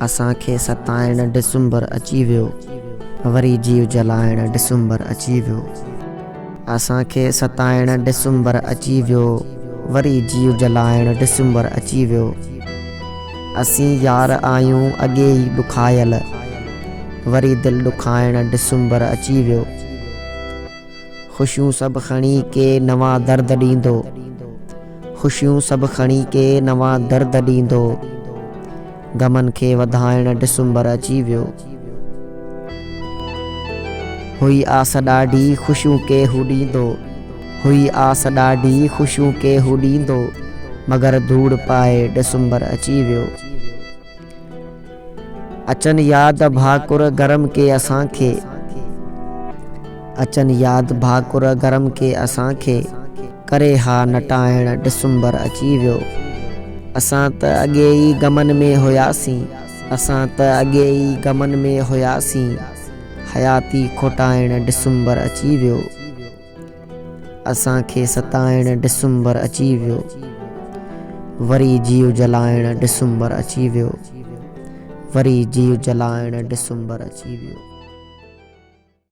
असांखे सताइण डिसंबर अची वियो, वरी जीव जलाइण डिसंबर अची वियो। असांखे सताइण डिसंबर अची वियो, वरी जीव जलाइण डिसंबर अची वियो। असीं यार आहियूं अॻे ई ॾुखायल, वरी दिलि ॾुखाइण डिसंबर अची वियो। ख़ुशियूं सभु खणी के नवां दर्द ॾींदो, ख़ुशियूं सभु खणी के नवां दर्द ॾींदो। गमन खे वधाइण डिसंबर अची वियो। हुई आस ॾाढी ख़ुशियूं के हू ॾींदो, हुई आस ॾाढी ख़ुशियूं के हू ॾींदो, मगर धूड़ पाए डिसंबर अची वियो। अचनि यादि भाकुर गरम के असांखे, अचनि यादि भाकुर गरम के असांखे, करे हा नटाइण डिसंबर अची वियो। असां त अॻे ई गमन में हुयासीं, असां त अॻे ई गमन में हुयासीं, हयाती खोटाइण डिसंबर अची वियो। असांखे सताइण डिसंबर अची वियो, वरी जीव जलाइण डिसंबर अची वियो, वरी जीव जलाइण डिसंबर अची वियो।